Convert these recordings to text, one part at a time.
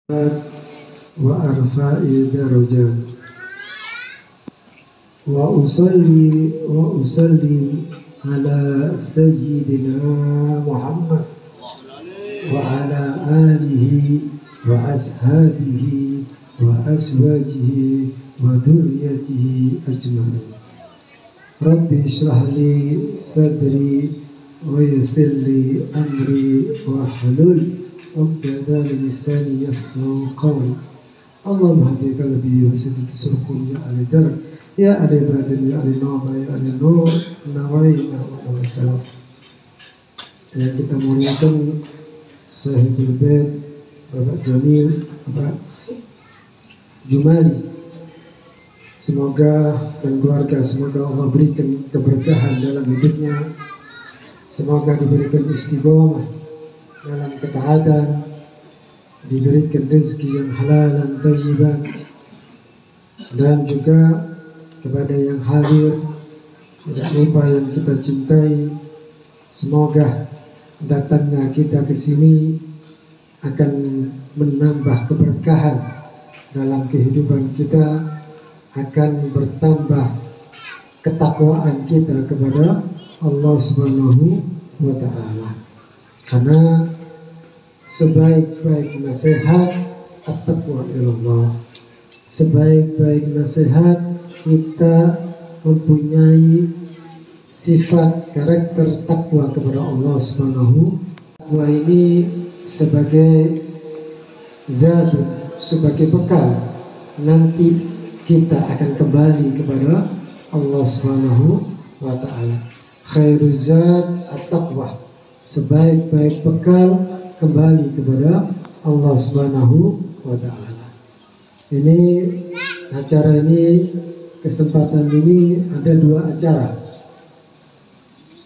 وأرفع درجات وأصلي على سيدنا محمد وعلى آله وأصحابه وأزواجه وذريته أجمعين. ربي اشرح لي صدري ويسر لي أمري واحلل عقدة من لساني يفقهوا قولي. اللهم اهد قلبي وسدد سرقي يا أهل درب يا أهل بدر يا أهل نعمة يا أهل نور nawaiنا والسلام. Yang kita muliakan Sahibul Bait Bapak Jamil, Bapak Jumali, semoga dan keluarga, semoga Allah berikan keberkahan dalam hidupnya, semoga diberikan istiqomah dalam ketaatan, diberikan rezeki yang halal dan thayyiban, dan juga kepada yang hadir, tidak lupa yang kita cintai, semoga datangnya kita ke sini akan menambah keberkahan dalam kehidupan kita, akan bertambah ketakwaan kita kepada Allah Subhanahu wa Ta'ala. Karena sebaik-baik nasihat at-taqwa ilallah, sebaik-baik nasihat kita mempunyai sifat karakter takwa kepada Allah Subhanahu. Takwa ini sebagai zadun, sebagai bekal nanti kita akan kembali kepada Allah Subhanahu wa Ta'ala. Khairuz zad at-taqwa, sebaik-baik bekal kembali kepada Allah Subhanahu wa Ta'ala. Ini acara ini, kesempatan ini ada dua acara.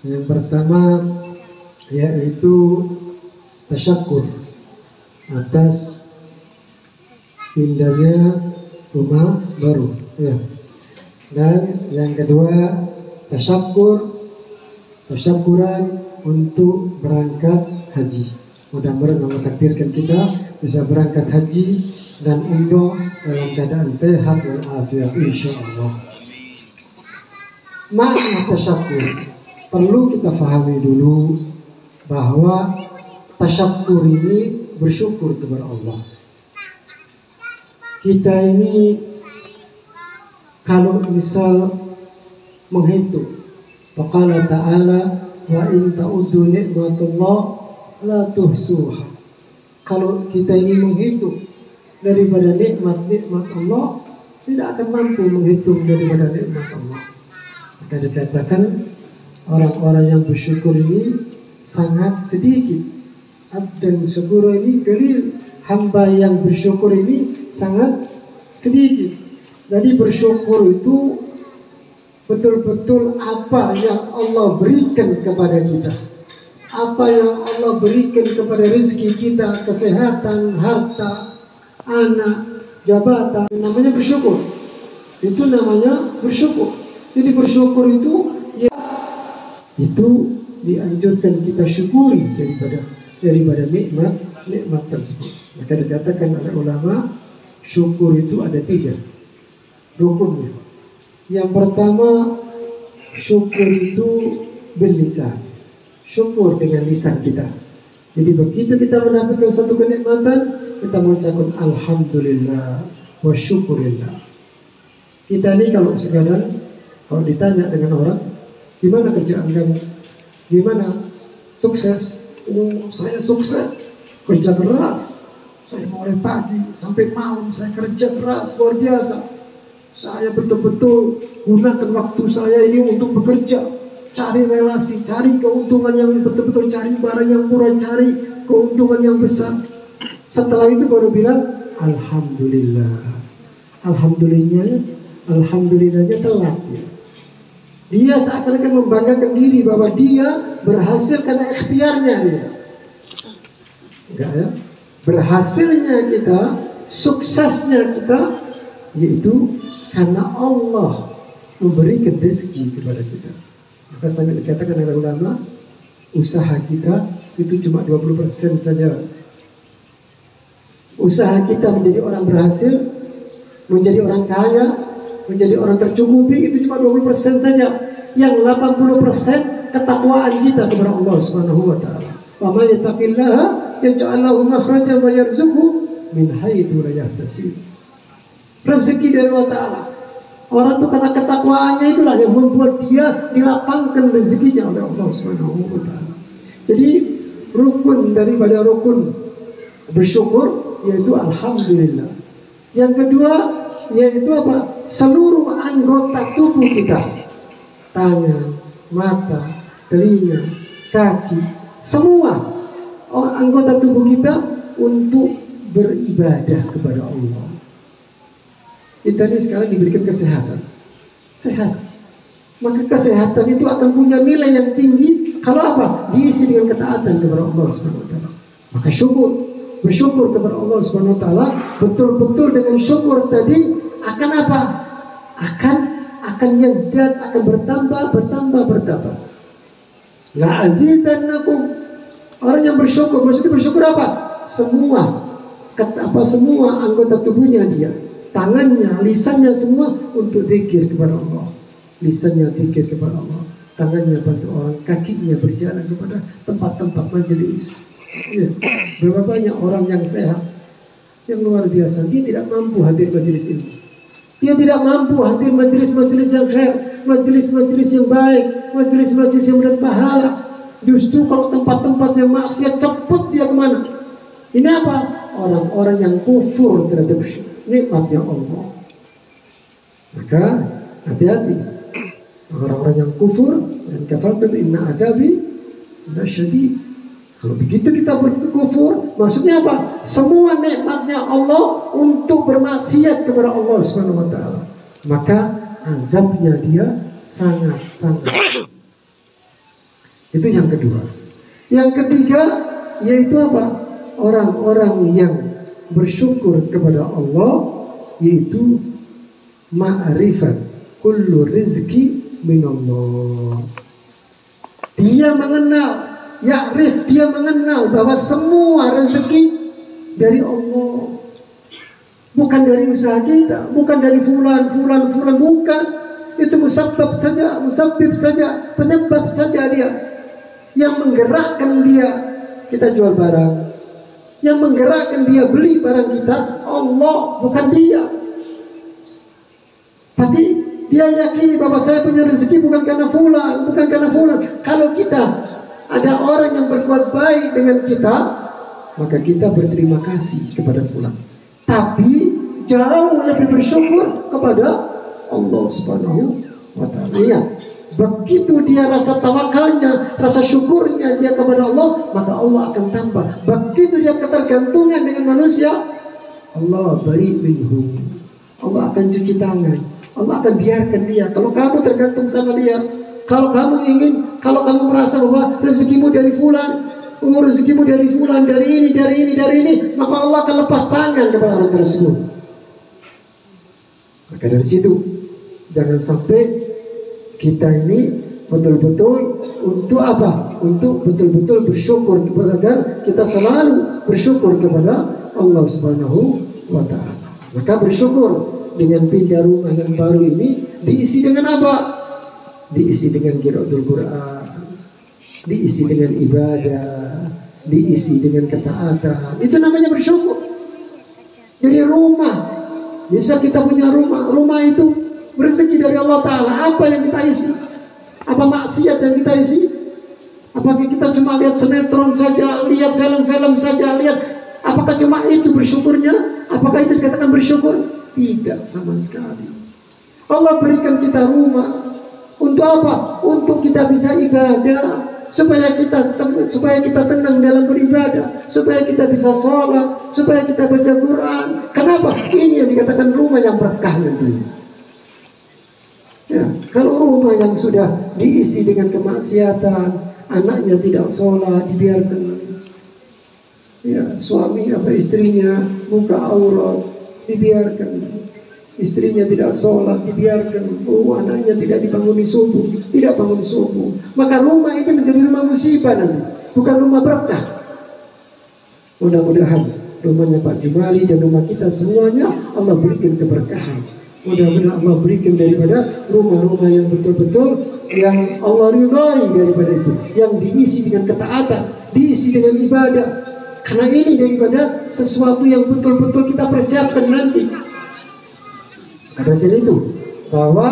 Yang pertama yaitu tasyakur atas pindahnya rumah baru, ya. Dan yang kedua tasyakuran untuk berangkat haji. Mudah-mudahan Allah takdirkan kita bisa berangkat haji dan umroh dalam keadaan sehat walafiat insyaallah. Makna tasyakur perlu kita fahami dulu, bahwa tasyakur ini bersyukur kepada Allah. Kita ini kalau misal menghitung, faqala ta'ala wa in ta'uddu ni'matullah la tuhsuha. Kalau kita ini menghitung daripada nikmat Allah, tidak akan mampu menghitung daripada nikmat Allah. Maka dikatakan orang-orang yang bersyukur ini sangat sedikit. Abdan syukur ini qalil, hamba yang bersyukur ini sangat sedikit. Jadi bersyukur itu betul-betul apa yang Allah berikan kepada kita, apa yang Allah berikan kepada rezeki kita, kesehatan, harta, anak, jabatan, namanya bersyukur. Itu namanya bersyukur. Jadi bersyukur itu dianjurkan kita syukuri daripada nikmat tersebut. Maka dikatakan oleh ulama, syukur itu ada 3 rukunnya. Yang pertama, syukur itu bil lisan, syukur dengan lisan kita. Jadi begitu kita mendapatkan satu kenikmatan, kita mengucapkan alhamdulillah wa syukurillah. Kita ini kalau ditanya dengan orang, gimana kerjaan kamu? Gimana? Sukses? Oh, saya sukses. Kerja keras. Saya mulai pagi sampai malam saya kerja keras, luar biasa. Saya betul-betul gunakan waktu saya ini untuk bekerja, cari relasi, cari keuntungan yang betul-betul, cari barang yang murah, cari keuntungan yang besar. Setelah itu baru bilang alhamdulillah. Alhamdulillahnya telat ya. Dia seakan-akan membanggakan diri bahwa dia berhasil karena ikhtiarnya dia. Enggak ya? Berhasilnya kita, suksesnya kita, yaitu karena Allah memberikan rezeki kepada kita. Maka sangat dikatakan oleh ulama, usaha kita itu cuma 20% saja. Usaha kita menjadi orang berhasil, menjadi orang kaya, menjadi orang tercukupi, itu cuma 20% saja. Yang 80% ketakwaan kita kepada Allah Subhanahu wa taala. Wa may yattaqillaha yaj'al lahu makhrajan wa yarzuqhu min haitsu la yahtasib. Rezeki dari Allah taala. Orang itu karena ketakwaannya itulah yang membuat dia dilapangkan rezekinya oleh Allah Subhanahu wa taala. Jadi rukun daripada rukun bersyukur yaitu alhamdulillah. Yang kedua yaitu apa? Seluruh anggota tubuh kita, tangan, mata, telinga, kaki, semua anggota tubuh kita untuk beribadah kepada Allah. Kita ini sekarang diberikan kesehatan, sehat. Maka kesehatan itu akan punya nilai yang tinggi kalau apa? Diisi dengan ketaatan kepada Allah Subhanahu wa taala. Maka bersyukur kepada Allah Subhanahu wa taala, betul-betul dengan syukur tadi akan apa? Akan yazdad, akan bertambah. La azidannakum. Orang yang bersyukur, maksudnya bersyukur apa? Semua anggota tubuhnya dia, tangannya, lisannya semua untuk zikir kepada Allah. Lisannya zikir kepada Allah, tangannya bantu orang, kakinya berjalan kepada tempat-tempat majelis. Ya. Berapa banyak orang yang sehat, yang luar biasa, dia tidak mampu hadir majelis ini. Dia tidak mampu hadir majelis-majelis yang khair, majelis-majelis yang baik, majelis-majelis yang mendapat pahala. Justru kalau tempat-tempat yang maksiat, cepat dia kemana? Ini apa? Orang-orang yang kufur terhadap nikmatnya Allah. Maka hati-hati. Orang-orang yang kufur dan kafartum inna adabi lasyadid. Kalau begitu kita berkufur, maksudnya apa? Semua nikmatnya Allah untuk bermaksiat kepada Allah Subhanahu wa taala. Maka azabnya dia sangat-sangat. Itu yang kedua. Yang ketiga yaitu apa? Orang-orang yang bersyukur kepada Allah yaitu ma'rifat kullu rizki minallah. Dia mengenal, ya'rif, dia mengenal bahwa semua rezeki dari Allah. Bukan dari usaha kita, bukan dari fulan, bukan. Itu musabbab saja, penyebab saja dia. Yang menggerakkan dia, kita jual barang. Yang menggerakkan dia beli barang kita, Allah, bukan dia. Berarti dia yakini bahwa saya punya rezeki bukan karena fulan. Kalau kita ada orang yang berbuat baik dengan kita, maka kita berterima kasih kepada fulan. Tapi jauh lebih bersyukur kepada Allah Subhanahu wa taala. Ingat, begitu dia rasa tawakalnya, rasa syukurnya dia kepada Allah, maka Allah akan tambah. Begitu dia ketergantungan dengan manusia, Allah bari minhum. Allah akan cuci tangan. Allah akan biarkan dia. Kalau kamu tergantung sama dia, kalau kamu merasa bahwa rezekimu dari fulan, dari ini, maka Allah akan lepas tangan kepada orang tersebut. Maka dari situ jangan sampai kita ini betul-betul untuk apa? Untuk betul-betul bersyukur, agar kita selalu bersyukur kepada Allah Subhanahu wa taala. Maka bersyukur dengan pindah rumah yang baru ini diisi dengan apa? Diisi dengan qiraatul Quran, diisi dengan ibadah, diisi dengan ketaatan. Itu namanya bersyukur. Jadi rumah, bisa kita punya rumah itu rezeki dari Allah Ta'ala. Apa yang kita isi? Apa maksiat yang kita isi? Apakah kita cuma lihat sinetron saja, lihat film-film saja, apakah cuma itu bersyukurnya? Apakah itu dikatakan bersyukur? Tidak sama sekali. Allah berikan kita rumah untuk apa? Untuk kita bisa ibadah, supaya kita tenang dalam beribadah, supaya kita bisa sholat, supaya kita baca Quran. Kenapa? Ini yang dikatakan rumah yang berkah nanti. Ya, kalau rumah yang sudah diisi dengan kemaksiatan, anaknya tidak sholat, dibiarkan. Ya, suami istrinya buka aurat, dibiarkan. Istrinya tidak sholat, dibiarkan. Anaknya tidak bangun subuh. Maka rumah ini menjadi rumah musibah nanti, bukan rumah berkah. Mudah-mudahan rumahnya Pak Jumali dan rumah kita semuanya Allah berikan keberkahan. Mudah-mudahan Allah berikan daripada rumah-rumah yang betul-betul yang Allah ridhai daripada itu, yang diisi dengan ketaatan, diisi dengan ibadah. Karena ini daripada sesuatu yang betul-betul kita persiapkan nanti. Karena itu bahwa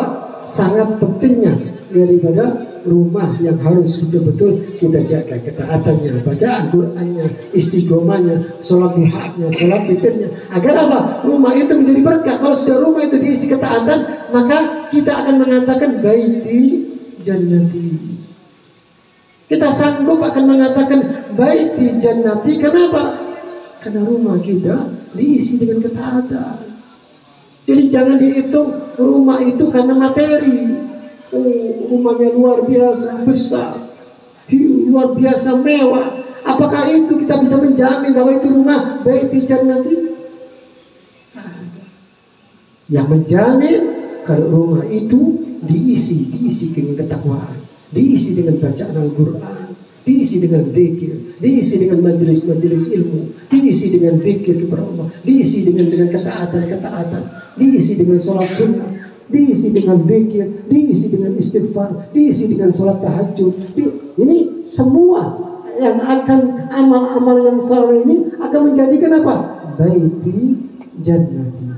sangat pentingnya daripada rumah yang harus betul-betul kita jaga ketaatannya, bacaan Qur'annya, istiqomahnya, sholat duhanya, sholat witirnya. Agar apa? Rumah itu menjadi berkah. Kalau sudah rumah itu diisi ketaatan, maka kita akan mengatakan baiti jannati. Kita sanggup akan mengatakan baiti jannati. Kenapa? Karena rumah kita diisi dengan ketaatan. Jadi jangan dihitung rumah itu karena materi. Oh, rumahnya luar biasa besar, luar biasa mewah. Apakah itu kita bisa menjamin bahwa itu rumah baiti jannati? Yang menjamin kalau rumah itu diisi dengan ketakwaan, diisi dengan bacaan Al-Quran, diisi dengan zikir, diisi dengan majelis-majelis ilmu, diisi dengan zikir kepada Allah, diisi dengan ketaatan, diisi dengan sholat sunnah, diisi dengan zikir, diisi dengan istighfar, diisi dengan sholat tahajud. Ini semua yang akan amal-amal yang saleh ini akan menjadikan apa? Baiti jannati.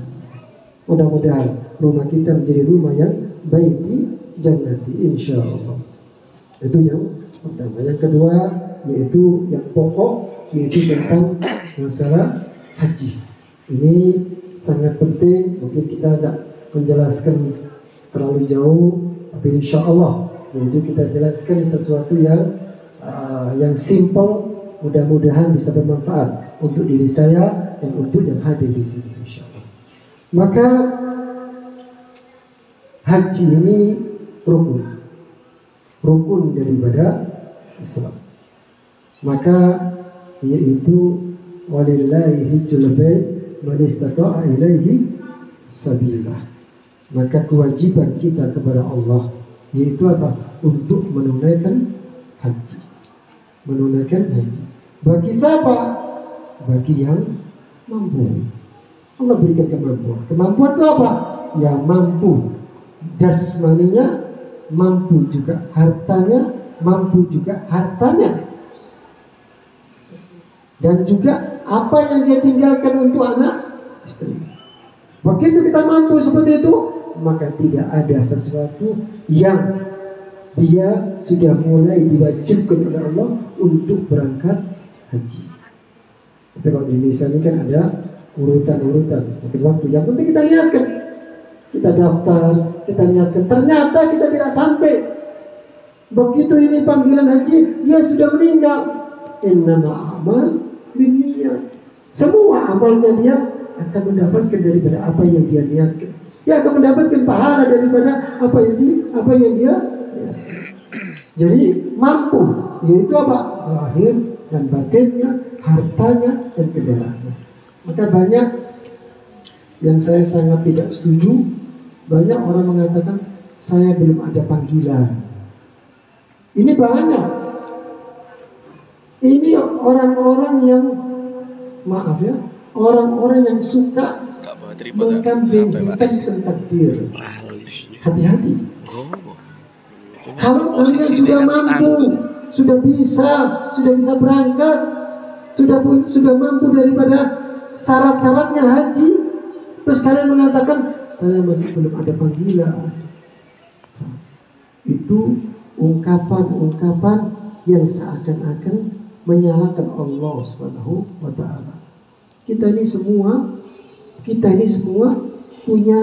Mudah-mudahan rumah kita menjadi rumah yang baiti jannati, insyaallah. Itu yang pertama. Yang kedua yaitu yang pokok, yaitu tentang masalah haji. Ini sangat penting. Mungkin kita tidak menjelaskan terlalu jauh, tapi insya Allah yaitu kita jelaskan sesuatu yang simple, mudah-mudahan bisa bermanfaat untuk diri saya dan untuk yang hadir di sini, insya Allah. Maka haji ini rukun daripada Islam. Maka yaitu walillahi hajjul bait man istata'a ilaihi sabila. Maka kewajiban kita kepada Allah yaitu apa? Untuk menunaikan haji. Menunaikan haji. Bagi siapa? Bagi yang mampu. Allah berikan kemampuan. Kemampuan itu apa? Yang mampu jasmaninya, mampu juga hartanya, mampu juga hartanya. Dan juga apa yang dia tinggalkan untuk anak istri. Begitu kita mampu seperti itu, maka tidak ada sesuatu yang dia sudah mulai diwajibkan oleh Allah untuk berangkat haji. Tapi kalau di Indonesia ini kan ada urutan-urutan, mungkin waktu. Yang penting kita lihatkan, kita daftar, kita lihatkan. Ternyata kita tidak sampai. Begitu ini panggilan haji, dia sudah meninggal. Innama amal binniyat. Semua amalnya dia akan mendapatkan daripada apa yang dia niatkan. Dia akan mendapatkan pahala daripada apa yang dia. Jadi mampu, yaitu apa? Lahir dan batinnya, hartanya dan kendaraannya. Maka banyak yang saya sangat tidak setuju. Banyak orang mengatakan saya belum ada panggilan. Ini banyak. Ini orang-orang yang maaf ya, orang-orang yang suka mengkambingkan takbir. Hati-hati. Kalau kalian sudah mampu, sudah bisa berangkat, sudah mampu daripada syarat-syaratnya haji, terus kalian mengatakan saya masih belum ada panggilan. Itu ungkapan-ungkapan yang seakan-akan menyalahkan Allah Subhanahu wa taala. Kita ini semua punya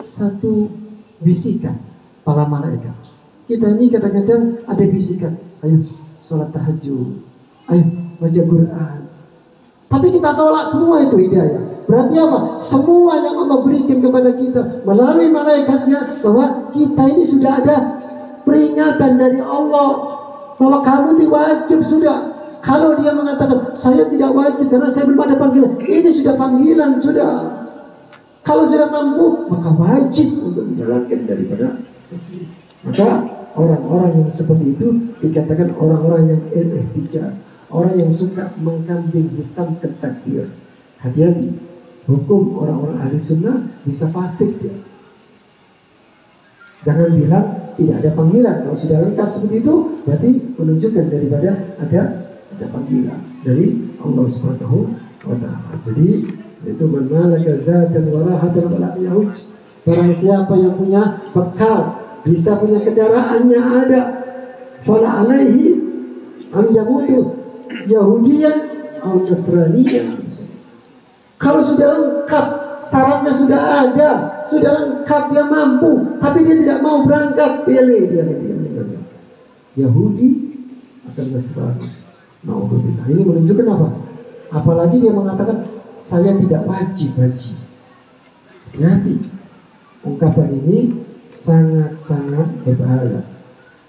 satu bisikan para malaikat. Kita ini kadang-kadang ada bisikan, ayo sholat tahajud, ayo baca Quran. Tapi kita tolak semua itu hidayah. Berarti apa? Semua yang Allah berikan kepada kita melalui malaikatnya, bahwa kita ini sudah ada peringatan dari Allah bahwa kamu wajib sudah. Kalau dia mengatakan saya tidak wajib karena saya belum ada panggilan, ini sudah panggilan sudah. Kalau sudah mampu, maka wajib untuk menjalankan daripada haji. Maka orang-orang yang seperti itu dikatakan orang-orang yang ihtijaj, orang yang suka mengkambing hitamkan takbir. Hati-hati, hukum orang-orang ahli sunnah bisa fasik dia. Jangan bilang tidak ada panggilan. Kalau sudah lengkap seperti itu, berarti menunjukkan daripada ada panggilan dari Allah Subhanahu wa Ta'ala. Jadi itu man malaka zatan wa rahatan wa lam yahuj. Barang siapa yang punya bekal, bisa punya kendaraannya ada, fala alaihi am yamutu yahudiyan atau nasraniyan. Kalau sudah lengkap, syaratnya sudah ada, sudah lengkap, dia mampu, tapi dia tidak mau berangkat, pilih dia Yahudi atau Nasrani. Naudzubillah. Ini menunjukkan apa? Apalagi dia mengatakan saya tidak wajib haji. Hati-hati. Ungkapan ini sangat-sangat berbahaya.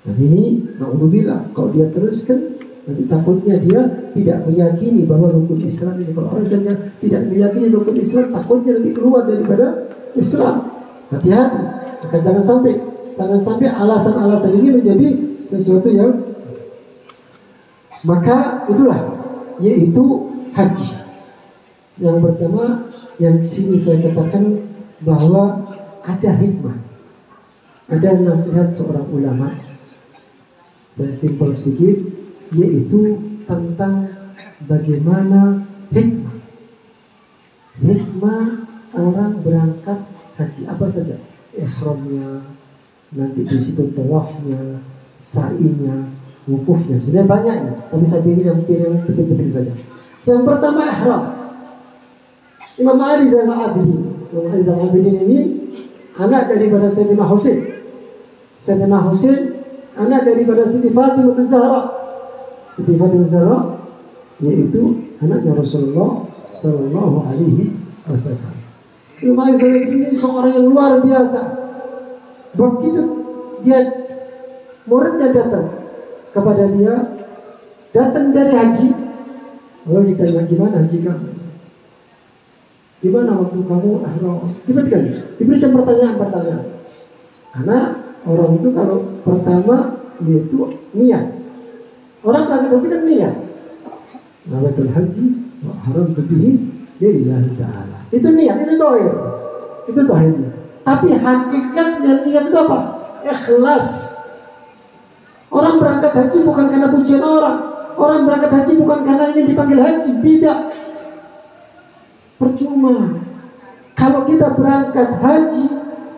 Dan ini naudzubillah, kalau dia teruskan nanti takutnya dia tidak meyakini bahwa rukun Islam ini. Kalau orang tidak meyakini rukun Islam, takutnya nanti keluar daripada Islam. Hati-hati. Maka jangan sampai alasan-alasan ini menjadi sesuatu yang, maka itulah yaitu haji. Yang pertama yang sini saya katakan bahwa ada hikmah, ada nasihat seorang ulama. Saya simpel sedikit, yaitu tentang bagaimana hikmah orang berangkat haji. Apa saja? Ihramnya, nanti di situ tawafnya, sa'inya, wukufnya. Sebenarnya banyak ya, tapi saya pilih yang penting-penting saja. Yang pertama ihram. Imam Ali Zainal Abidin. Imam Ali Zainal Abidin ini anak daripada Sayyidina Husain. Sayyidina Husain anak daripada Siti Fatimah Zahra. Siti Fatimah Zahra yaitu anaknya Rasulullah Sallallahu Alaihi Wasallam. Imam Ali Zainal Abidin ini seorang yang luar biasa. Begitu dia muridnya datang kepada dia, datang dari haji, lalu ditanya gimana haji kamu? Gimana waktu kamu diberikan pertanyaan. Karena orang itu kalau pertama yaitu niat. Orang berangkat haji kan niat. Nawatul haji wa haramtu bihi lillahi ta'ala. Itu niat, itu dohir. Itu dohirnya. Tapi hakikatnya niat itu apa? Ikhlas. Orang berangkat haji bukan karena pujian orang. Orang berangkat haji bukan karena ingin dipanggil haji. Tidak. Percuma. Kalau kita berangkat haji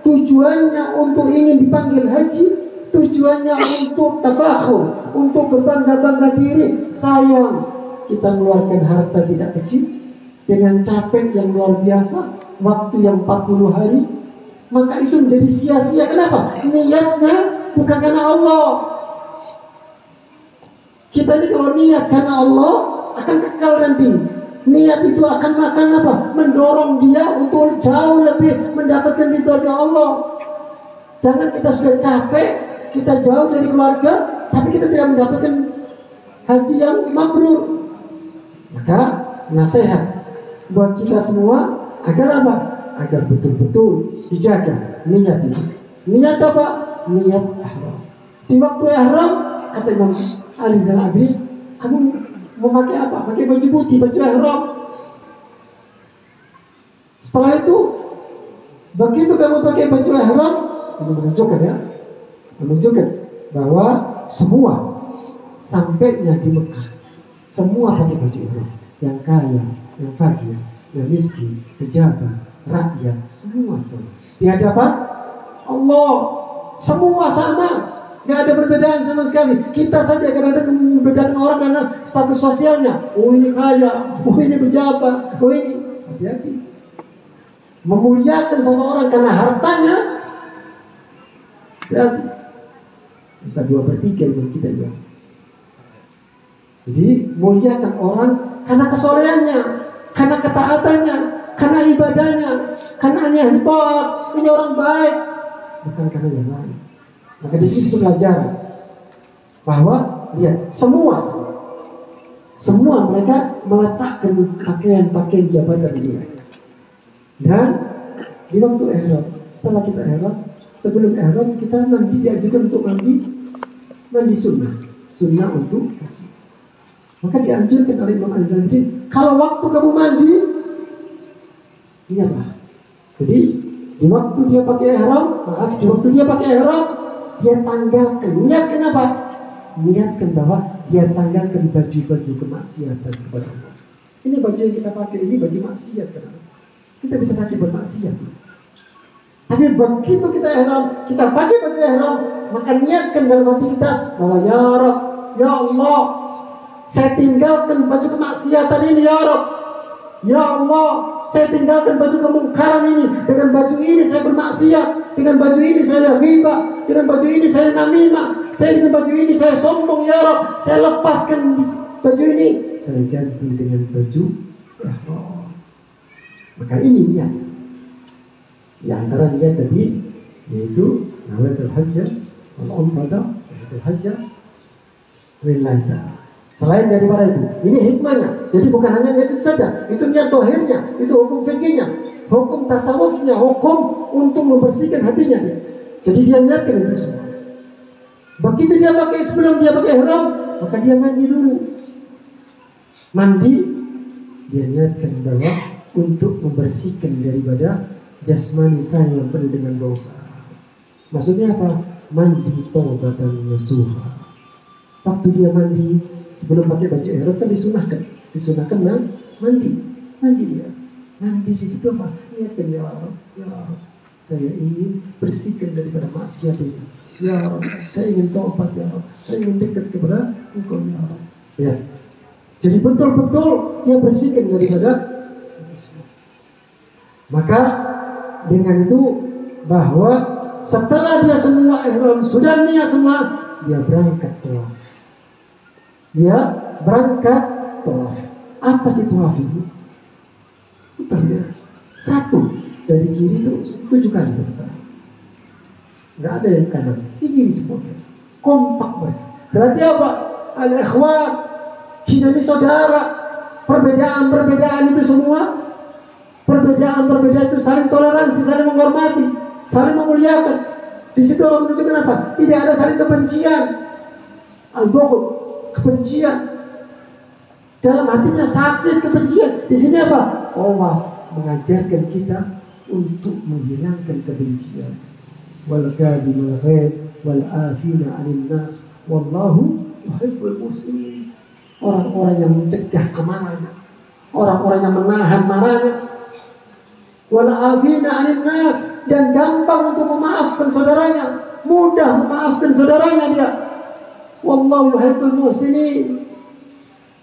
tujuannya untuk ingin dipanggil haji, tujuannya untuk tafakhur, untuk berbangga-bangga diri. Sayang, kita mengeluarkan harta tidak kecil dengan capek yang luar biasa, waktu yang 40 hari, maka itu menjadi sia-sia. Kenapa? Niatnya bukan karena Allah. Kita ini kalau niat karena Allah akan kekal nanti. Niat itu akan makan apa? Mendorong dia untuk jauh lebih mendapatkan ridha Allah. Jangan kita sudah capek, kita jauh dari keluarga, tapi kita tidak mendapatkan haji yang mabrur. Maka nasihat buat kita semua agar apa? Agar betul-betul dijaga niat itu. Niat apa? Niat ihram. Di waktu ihram kata Imam Ali Zainal Abidin, kamu mau pakai apa? Pakai baju putih, baju ihram. Setelah itu, begitu kamu pakai baju ihram, ini menunjukkan bahwa semua sampainya di Mekah, semua pakai baju ihram. Yang kaya, yang fakir, yang miskin, pejabat, rakyat, semua sama. Di hadapan Allah, semua sama. Gak ada perbedaan sama sekali. Kita saja kadang-kadang membedakan orang karena status sosialnya. Oh ini kaya, oh ini pejabat, oh ini. Hati-hati. Memuliakan seseorang karena hartanya, hati-hati. Bisa 2/3 iman kita juga. Jadi muliakan orang karena kesolehannya, karena ketaatannya, karena ibadahnya, karena ahli taat. Ini orang baik, bukan karena yang lain. Maka di sini pelajaran bahwa lihat semua mereka meletakkan pakaian jabatan dia. Dan di waktu ihram, setelah kita ihram, sebelum ihram kita mandi, diajukan untuk mandi sunnah untuk. Maka dianjurkan oleh Imam Ali Zainal Abidin, kalau waktu kamu mandi Niatlah. Jadi di waktu dia pakai ihram, dia tanggalkan. Niatkan apa? Niatkan bahwa dia tanggalkan baju-baju kemaksiatan kepada Allah. Ini baju yang kita pakai, ini baju maksiat kan? Kita bisa pakai bermaksiat. Tapi begitu kita ihram, kita pakai baju ihram, maka niatkan dalam hati kita bahwa ya Rabb, ya Allah, saya tinggalkan baju kemaksiatan ini ya Rabb. Ya Allah, saya tinggalkan baju kemungkaran ini. Dengan baju ini saya bermaksiat. Dengan baju ini saya ghibah. Dengan baju ini saya namimah. Dengan baju ini saya sombong ya Rabb. Saya lepaskan baju ini, saya ganti dengan baju ihram. Maka ini niat. Di antara niat tadi yaitu nawaitul hajjah wal umrah, nawaitul hajjah lillahi ta'ala. Selain daripada itu, ini hikmahnya. Jadi bukan hanya niat itu saja, itu niat tohirnya, itu hukum fikihnya, hukum tasawufnya, hukum untuk membersihkan hatinya dia. Jadi dia niatkan itu semua. Begitu dia pakai, sebelum dia pakai ihram, maka dia mandi dulu. Mandi, dia niatkan bahwa untuk membersihkan daripada jasmani saya yang penuh dengan dosa. Maksudnya apa? Mandi taubatan nasuha. Waktu dia mandi, sebelum pakai baju ihram kan disunahkan mandi dia. Mandi di situ apa? Niatkan ya Allah, ya Allah, saya ingin bersihkan daripada maksiat ini. Ya Allah, saya ingin taubat ya Allah, saya ingin dekat kepada Engkau ya Allah. Ya. Jadi betul-betul dia bersihkan daripada itu semua. Maka dengan itu bahwa setelah dia semua ihram sudah niat semua, dia berangkat tawaf. Apa sih tawaf itu? Putar dia. Satu dari kiri terus 7 kali putar. Nggak ada yang kanan, di kiri semuanya. Kompak mereka. Berarti apa? Al-ikhwan, kita ini saudara. Perbedaan itu semua. Perbedaan itu saling toleransi, saling menghormati, saling memuliakan. Di situ Allah menunjukkan apa? Tidak ada saling kebencian. Al-bughd, kebencian. Dalam hatinya sakit kebencian. Di sini apa? Allah mengajarkan kita untuk menghilangkan kebencian. Wal kadhimul ghaid wal afina 'anil nas wallahu yuhibbul muslimin. Orang-orang yang mencegah amarahnya, orang-orang yang menahan marahnya. Wal afina 'anil nas, dan gampang untuk memaafkan saudaranya, mudah memaafkan saudaranya dia. Wallahu yuhibbul muslimin.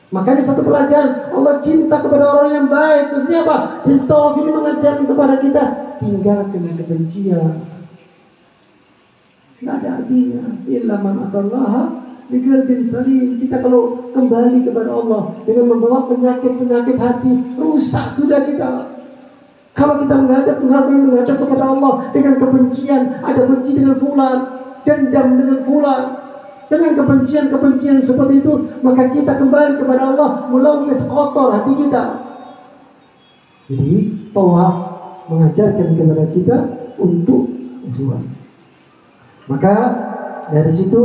Makanya satu pelajaran, Allah cinta kepada orang yang baik. Maksudnya apa? Di tawaf ini mengajarkan kepada kita tinggalkan kebencian. Tidak ada artinya. Illa man atallaha biqalbin salim. Kita kalau kembali kepada Allah dengan membawa penyakit hati, rusak sudah kita. Kalau kita menghadap kepada Allah dengan kebencian, ada benci dengan fulan, dendam dengan fulan, dengan kebencian seperti itu, maka kita kembali kepada Allah mulai kotor hati kita. Jadi tawaf mengajarkan kepada kita untuk berdoa. Maka dari situ,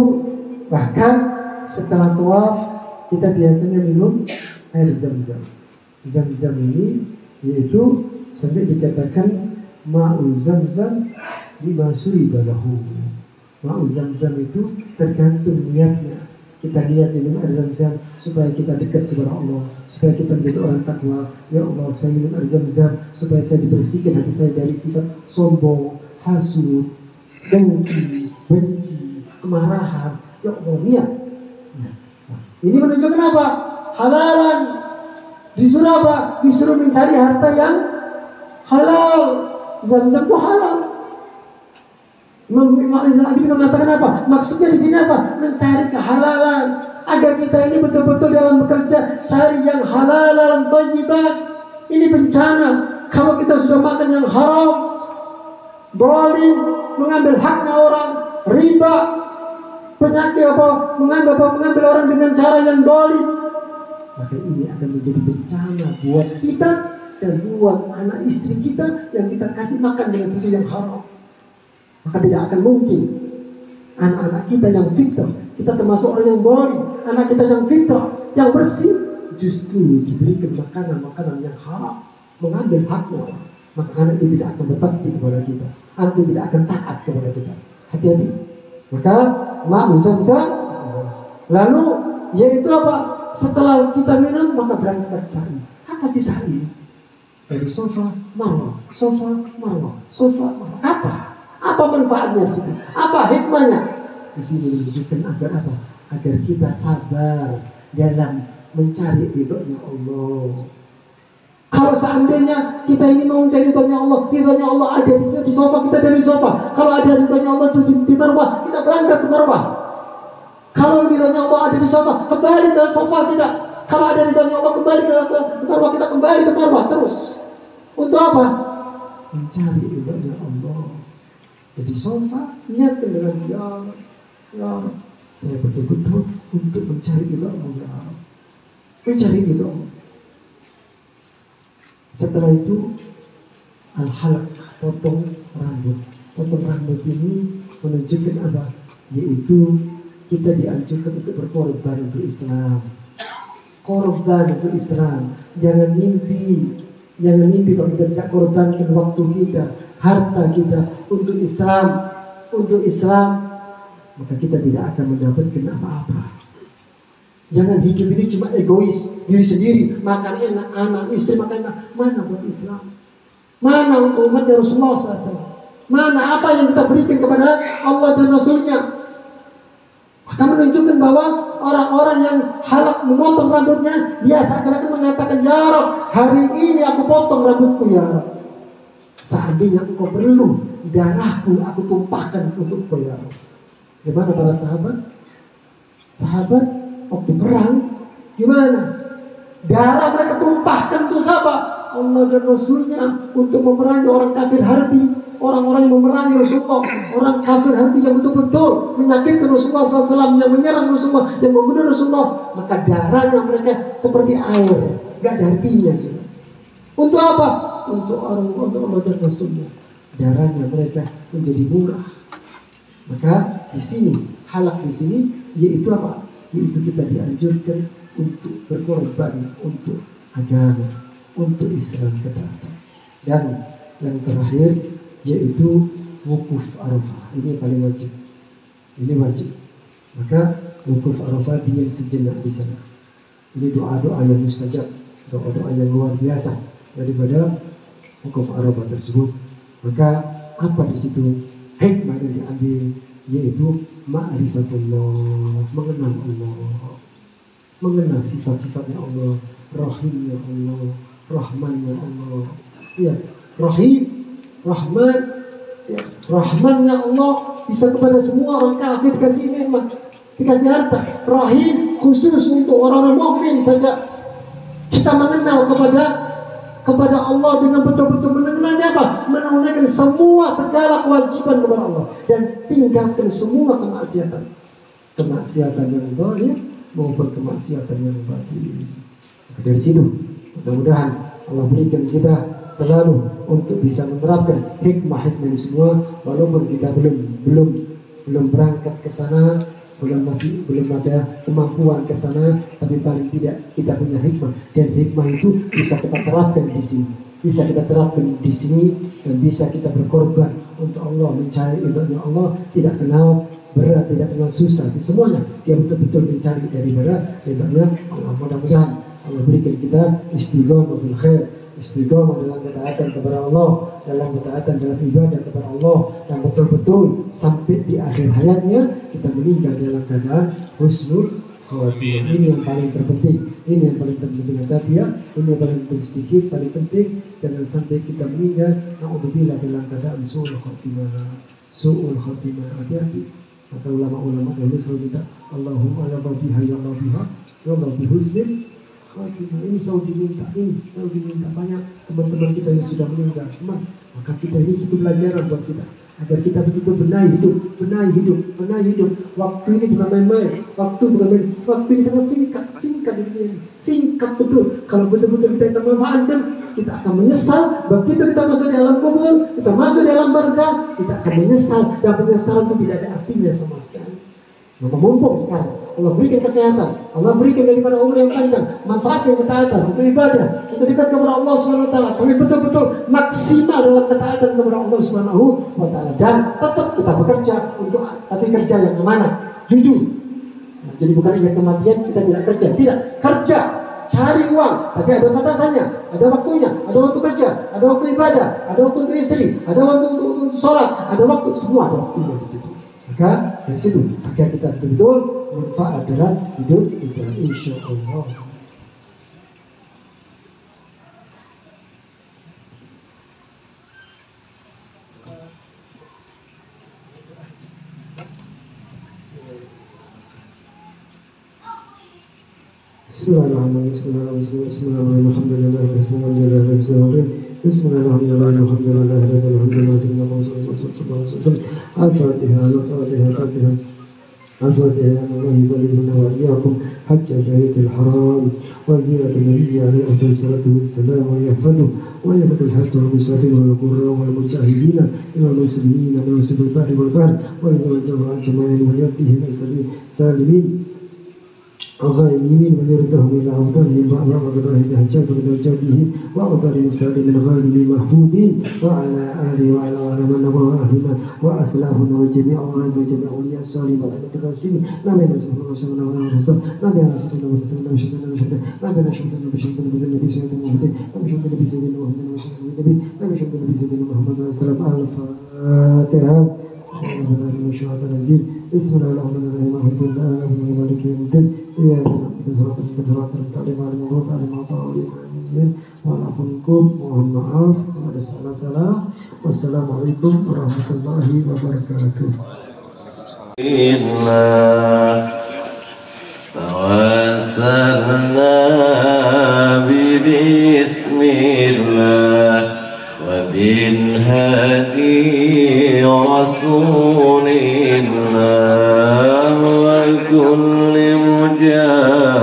bahkan setelah tawaf kita biasanya minum air zam-zam. Zam-zam ini yaitu sampai dikatakan ma'u zam-zam lima suriba lahu. Ma'u zam-zam itu tergantung niatnya. Kita niat minum air zam-zam supaya kita dekat kepada Allah, supaya kita menjadi orang takwa. Ya Allah, saya minum air zam-zam supaya saya dibersihkan hati saya dari sifat sombong, hasud, dengki, benci, kemarahan. Ya Allah, niat. Ini menunjukkan apa? Halalan. Disuruh apa? Disuruh mencari harta yang halal. Zam-zam itu halal. Nabi mengatakan apa? Maksudnya di sini apa? Mencari kehalalan agar kita ini betul-betul dalam bekerja cari yang halal dan thayyibat. Ini bencana kalau kita sudah makan yang haram, zalim, mengambil haknya orang, riba, penyakit mengambil orang dengan cara yang zalim, maka ini akan menjadi bencana buat kita dan buat anak istri kita yang kita kasih makan dengan sesuatu yang haram. Maka tidak akan mungkin anak-anak kita yang fitrah, kita termasuk orang yang zalim, anak kita yang fitrah, yang bersih, justru diberikan makanan-makanan yang haram, mengambil haknya orang. maka anak itu tidak akan berbakti kepada kita. Anak itu tidak akan taat kepada kita. Hati-hati. Maka bisa. Lalu yaitu apa? Setelah kita minum maka berangkat sa'i. Apa sih sa'i? Dari sofa marwah, sofa marwah, sofa marwah. Apa manfaatnya di sini? Apa hikmahnya? Di sini menunjukkan agar apa? Agar kita sabar dalam mencari ridhonya Allah. Kalau seandainya kita ini mau mencari ridhonya Allah ada di sofa, kita dari sofa. Kalau ada ridhonya Allah di marwah, kita berangkat ke marwah. Kalau ridhonya Allah ada di sofa, kembali ke sofa kita. Kalau ada ridhonya Allah kembali ke marwah, kita kembali ke marwah terus. Untuk apa? Mencari ridhonya Allah. Jadi sofa, niatkan dengan ya saya betul-betul untuk mencari ridho Allah. Mencari ridho Allah. Setelah itu al-halaq, potong rambut. Potong rambut ini menunjukkan apa? Yaitu kita dianjurkan untuk berkorban untuk Islam. Korban untuk Islam. Jangan mimpi kalau kita tidak korbankan waktu kita, harta kita untuk Islam, maka kita tidak akan mendapatkan apa-apa. Jangan hidup ini cuma egois, diri sendiri, makan enak, anak, istri makan enak. Mana buat Islam? Mana untuk umatnya Rasulullah SAW? Mana apa yang kita berikan kepada Allah dan Rasulnya? Maka menunjukkan bahwa orang-orang yang halak memotong rambutnya, dia seakan-akan mengatakan, ya Rabb, hari ini aku potong rambutku ya Rabb. Seandainya engkau perlu darahku, aku tumpahkan untuk engkau ya Rabb. Gimana para sahabat? Sahabat waktu perang, gimana? Darah mereka tumpahkan untuk siapa? Allah dan Rasulnya, untuk memerangi orang kafir harbi, orang-orang yang memerangi Rasulullah, orang kafir harbi yang betul-betul menyakitkan Rasulullah SAW, yang menyerang Rasulullah, yang membunuh Rasulullah. Maka darahnya mereka seperti air, gak ada artinya sih. Untuk apa? Untuk Allah dan Rasulnya. Darahnya mereka menjadi murah. Maka di sini, halak di sini, yaitu apa? Yaitu kita dianjurkan untuk berkorban untuk agama, untuk Islam ketaatan. Dan yang terakhir yaitu wukuf Arafah. Ini paling wajib. Ini wajib. Maka wukuf Arafah diam sejenak di sana. Ini doa-doa yang mustajab, doa-doa yang luar biasa daripada wukuf Arafah tersebut. Maka apa di situ hikmah yang diambil, yaitu ma'rifatullah, mengenal Allah, mengenal sifat-sifatnya Allah, rahimnya Allah, rahmannya Allah. Ya, rahim, rahman, ya, rahmannya Allah bisa kepada semua orang kafir, dikasih nikmat, dikasih harta. Rahim khusus untuk orang-orang mukmin saja. Kita mengenal kepada Allah dengan betul-betul mengenalnya apa? Menunaikan semua segala kewajiban kepada Allah dan tinggalkan semua kemaksiatan yang zahir maupun kemaksiatan yang batin. Dari situ mudah-mudahan Allah berikan kita selalu untuk bisa menerapkan hikmah-hikmah ini semua, walaupun kita belum berangkat ke sana, belum ada kemampuan ke sana, tapi paling tidak kita punya hikmah, dan hikmah itu bisa kita terapkan di sini, dan bisa kita berkorban untuk Allah, mencari ridhonya Allah, tidak kenal berat, tidak kenal susah, di semuanya dia betul-betul mencari daripada ridhonya Allah. Mudah-mudahan Allah berikan kita istiqomah fil khair, istiqomah dalam ketaatan kepada Allah, dalam ketaatan dalam ibadah kepada Allah, dan betul-betul sampai di akhir hayatnya kita meninggal dalam keadaan husnul khatimah. Ini yang paling terpenting, ini yang paling penting ya. Ini yang paling penting, sedikit paling penting, jangan sampai kita meninggal naudzubillah dalam keadaan suul khatimah. Hati-hati. Maka ulama-ulama dahulu selalu minta Allahumma ya biha ya biha ya bi husnil khatimah. Ini selalu diminta banyak teman-teman kita yang sudah meninggal. Maka kita ini satu pelajaran buat kita, agar kita betul-betul benahi hidup. Waktu ini bukan main-main. Waktu ini sangat singkat ini. Singkat betul. Kalau betul-betul kita manfaatkan, kita akan menyesal. Begitu kita masuk di alam kubur, kita masuk di alam barzakh, kita akan menyesal, dan penyesalan itu tidak ada artinya sama sekali. Maka mumpung sekarang Allah berikan kesehatan, Allah berikan daripada umur yang panjang, manfaatkan ketaatan untuk ibadah, untuk dekat kepada Allah SWT sampai betul-betul maksimal Semua adalah ketaatan kepada Allah Subhanahu wa Ta'ala. Dan tetap kita bekerja untuk tapi kerja yang amanah, jujur. Nah, jadi bukan ingat kematian kita tidak kerja, tidak kerja, cari uang, tapi ada batasannya, ada waktunya, ada waktu kerja, ada waktu ibadah, ada waktu untuk istri, ada waktu untuk sholat, ada waktu, semua ada waktunya di situ. Maka dari situ agar kita betul-betul manfaat dalam hidup kita, insya Allah. Bismillahirrahmanirrahim. Bismillahirrahmanirrahim. Alhamdulillah. الفاتحة الله يبلغنا وإياكم حج بيت الحرام وزيارة النبي عليه أفضل الصلاة والسلام ويحفظه الحج والمسافرين والقراء والمجاهدين من المسلمين من وسط البحر والبحر ويرجع عن جميع ويأتيهم سالمين غانمين ويردهم إلى أوطانهم وأغراهم حجاج ودرجاتهم وأوطان سالم غانمين محفوظين وعلى آله وعلى من نبوه أهلنا وأسلافنا وجميع أولاد وجميع أولياء الصالحين والأئمة المسلمين نبينا صلى الله عليه وسلم نبينا صلى الله عليه وسلم نبينا شهدنا بشهدنا بالنبي سيدنا محمد نبينا بشهدنا سيدنا محمد النبي نبينا شهدنا بسيدنا محمد صلى الله عليه وسلم الفاتحة بسم الله الرحمن الرحيم الحمد لله رب العالمين إياك نعبد وإياك نستعين اهدنا الصراط المستقيم wa'alafu minkum, mohon maaf ada salah-salah. Wassalamualaikum warahmatullahi wabarakatuh. Tawassalna bismillah wa bin hadi rasulillah wa kulli mujahidillah.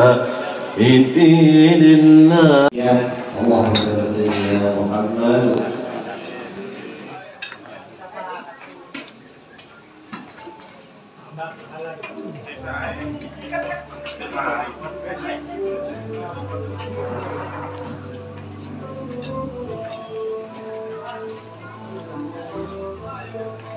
Ya Allahumma shalli ala Muhammad. Thank you.